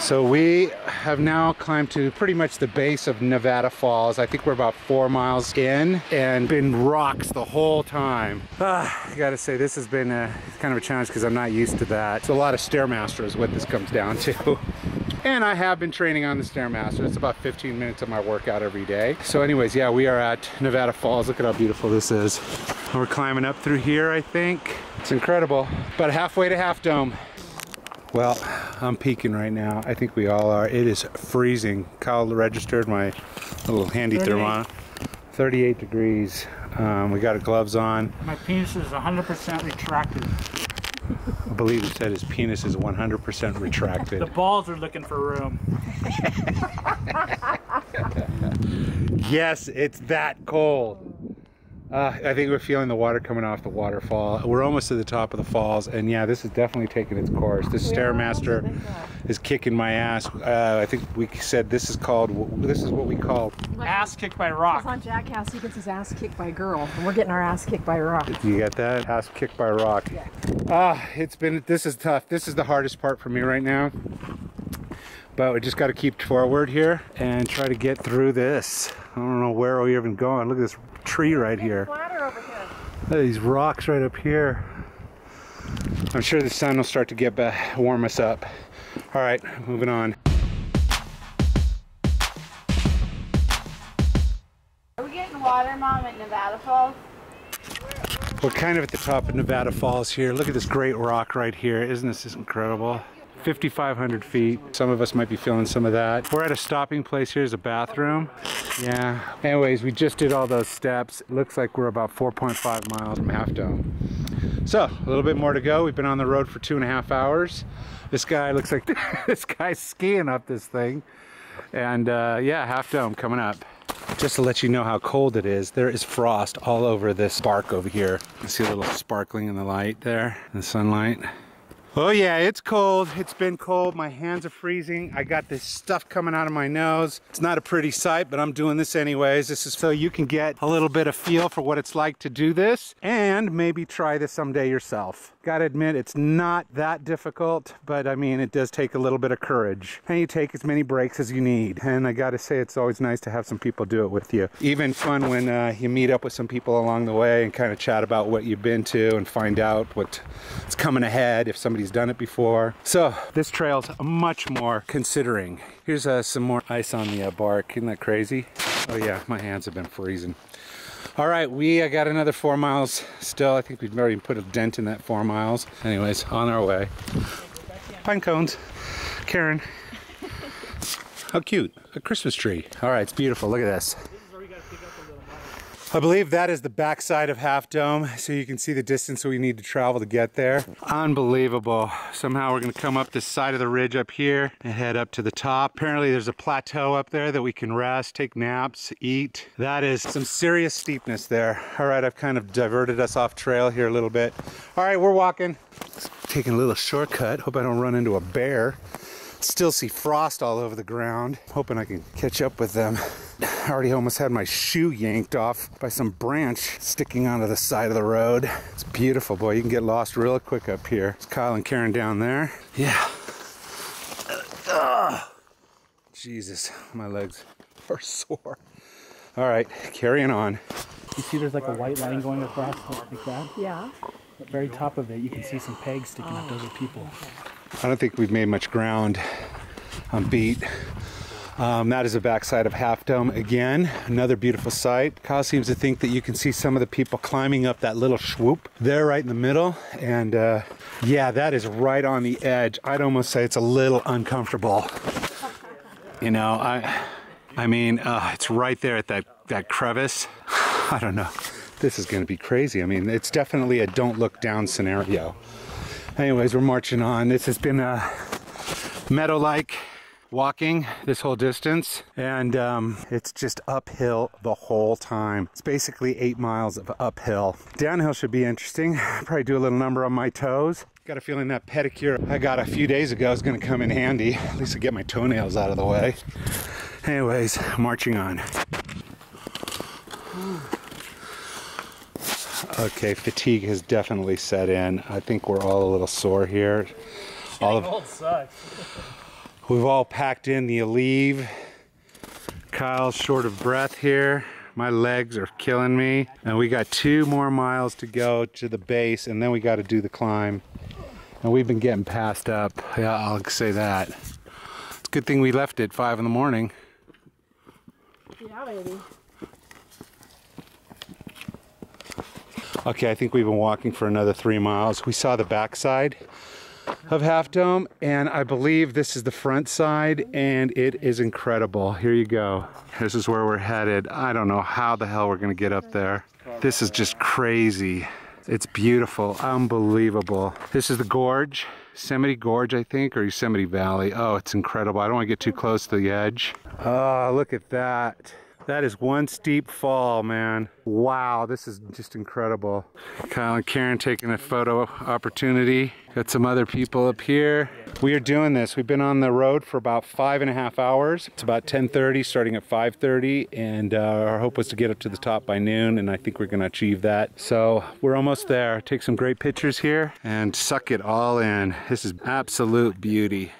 So we have now climbed to pretty much the base of Nevada Falls. I think we're about 4 miles in and been rocks the whole time. I gotta say this has been kind of a challenge because I'm not used to that. It's a lot of Stairmaster is what this comes down to. And I have been training on the Stairmaster. It's about 15 minutes of my workout every day. So anyways, yeah, we are at Nevada Falls. Look at how beautiful this is. We're climbing up through here, I think. It's incredible. About halfway to Half Dome. Well, I'm peaking right now. I think we all are. It is freezing. Kyle registered my little handy thermometer. 38 degrees. We got our gloves on. My penis is 100% retracted. I believe he said his penis is 100% retracted. The balls are looking for room. Yes, it's that cold. I think we're feeling the water coming off the waterfall. We're almost to the top of the falls, and yeah, this is definitely taking its course. This Stairmaster is kicking my ass. I think we said this is what we call ass kicked by rock. It's on Jackass, he gets his ass kicked by a girl, and we're getting our ass kicked by a rock. You get that? Ass kicked by a rock. Yeah. This is tough. This is the hardest part for me right now. But we just got to keep forward here and try to get through this. I don't know where we're even going. Look at this tree right here. Flatter over here. Look at these rocks right up here. I'm sure the sun will start to get back, warm us up. All right, moving on. Are we getting water, Mom, at Nevada Falls? We're kind of at the top of Nevada Falls here. Look at this great rock right here. Isn't this just incredible? 5,500 feet. Some of us might be feeling some of that. We're at a stopping place. Here's a bathroom. Yeah. Anyways, we just did all those steps. It looks like we're about 4.5 miles from Half Dome. So, a little bit more to go. We've been on the road for 2.5 hours. This guy looks like this guy's skiing up this thing. And yeah, Half Dome coming up. Just to let you know how cold it is, there is frost all over this bark over here. You see a little sparkling in the light there, in the sunlight. Oh yeah, it's cold. It's been cold. My hands are freezing. I got this stuff coming out of my nose. It's not a pretty sight, but I'm doing this anyways. This is so you can get a little bit of feel for what it's like to do this and maybe try this someday yourself. Gotta admit, it's not that difficult, but I mean, it does take a little bit of courage. And you take as many breaks as you need. And I gotta say, it's always nice to have some people do it with you. Even fun when you meet up with some people along the way and kind of chat about what you've been to and find out what's coming ahead if somebody's done it before. So this trail's much more considering. Here's some more ice on the bark. Isn't that crazy? Oh yeah, my hands have been freezing. All right, I got another 4 miles still. I think we've already put a dent in that 4 miles. Anyways, on our way. Pine cones. Karen. How cute. A Christmas tree. All right, it's beautiful. Look at this. I believe that is the backside of Half Dome, so you can see the distance we need to travel to get there. Unbelievable. Somehow we're gonna come up this side of the ridge up here and head up to the top. Apparently there's a plateau up there that we can rest, take naps, eat. That is some serious steepness there. All right, I've kind of diverted us off trail here a little bit. All right, we're walking. Taking a little shortcut. Hope I don't run into a bear. Still see frost all over the ground. Hoping I can catch up with them. I already almost had my shoe yanked off by some branch sticking onto the side of the road. It's beautiful, boy. You can get lost real quick up here. It's Kyle and Karen down there. Yeah. Jesus, my legs are sore. All right, carrying on. You see there's like a white line going across like that? Yeah. At the very top of it, you can see some pegs sticking up. Those are people. I don't think we've made much ground. I'm beat. That is the backside of Half Dome again. Another beautiful sight. Kyle seems to think that you can see some of the people climbing up that little swoop there right in the middle. And yeah, that is right on the edge. I'd almost say it's a little uncomfortable. You know, I mean, it's right there at that crevice. I don't know. This is gonna be crazy. I mean, it's definitely a don't look down scenario. Anyways, we're marching on. This has been a meadow-like walking this whole distance, and it's just uphill the whole time. It's basically 8 miles of uphill. Downhill should be interesting. Probably do a little number on my toes. Got a feeling that pedicure I got a few days ago is gonna come in handy. At least I get my toenails out of the way. Anyways, marching on. Okay, fatigue has definitely set in. I think we're all a little sore here. All of, sucks. We've all packed in the Aleve. Kyle's short of breath here. My legs are killing me. And we got 2 more miles to go to the base, and then we got to do the climb. And we've been getting passed up. Yeah, I'll say that. It's a good thing we left at 5 in the morning. Yeah, baby. Okay, I think we've been walking for another 3 miles. We saw the backside of Half Dome, and I believe this is the front side, and it is incredible. Here you go. This is where we're headed. I don't know how the hell we're gonna get up there. This is just crazy. It's beautiful, unbelievable. This is the gorge, Yosemite Gorge, I think, or Yosemite Valley. Oh, it's incredible. I don't wanna get too close to the edge. Oh, look at that. That is one steep fall, man. Wow, this is just incredible. Kyle and Karen taking a photo opportunity. Got some other people up here. We are doing this. We've been on the road for about 5.5 hours. It's about 10:30, starting at 5:30, and our hope was to get up to the top by noon, and I think we're gonna achieve that. So we're almost there. Take some great pictures here and suck it all in. This is absolute beauty.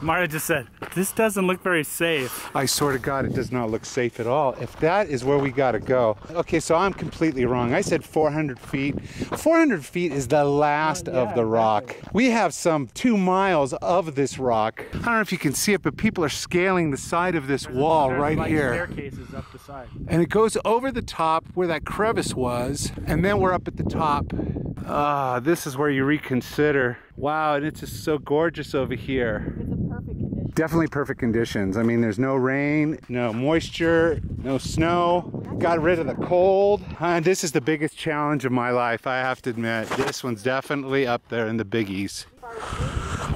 Marta just said, this doesn't look very safe. I swear to God, it does not look safe at all. If that is where we gotta go. Okay, so I'm completely wrong. I said 400 feet. 400 feet is the last of the rock. We have some 2 miles of this rock. I don't know if you can see it, but people are scaling the side of this wall right like here. Staircases up the side. And it goes over the top where that crevice was, and then we're up at the top. This is where you reconsider. Wow, and it's just so gorgeous over here. It's a perfect condition. Definitely perfect conditions. I mean, there's no rain, no moisture, no snow. Got rid of the cold. This is the biggest challenge of my life, I have to admit. This one's definitely up there in the biggies.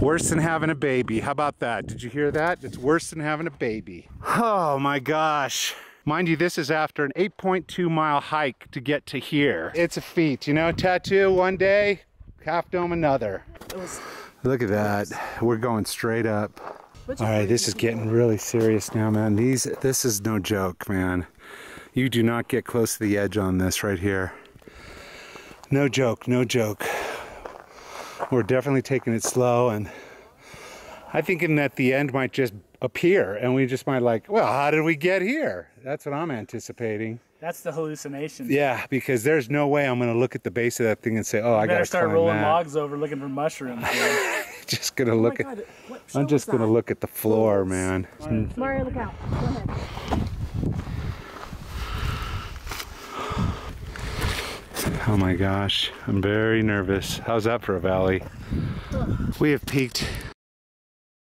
Worse than having a baby. How about that? Did you hear that? It's worse than having a baby. Oh my gosh. Mind you, this is after an 8.2 mile hike to get to here. It's a feat, you know, tattoo one day, Half Dome another. Look at that. We're going straight up. All right, this is getting really serious now, man. This is no joke, man. You do not get close to the edge on this right here. No joke, no joke. We're definitely taking it slow, and I think that the end might just appear, and we just might like, well, how did we get here? That's what I'm anticipating. That's the hallucination. Yeah, because there's no way I'm gonna look at the base of that thing and say, oh, I gotta start climb rolling that. logs over looking for mushrooms. Just gonna look at. I'm just gonna look at the floor, man. Mario, look out. Go ahead. Oh my gosh, I'm very nervous. How's that for a valley? We have peaked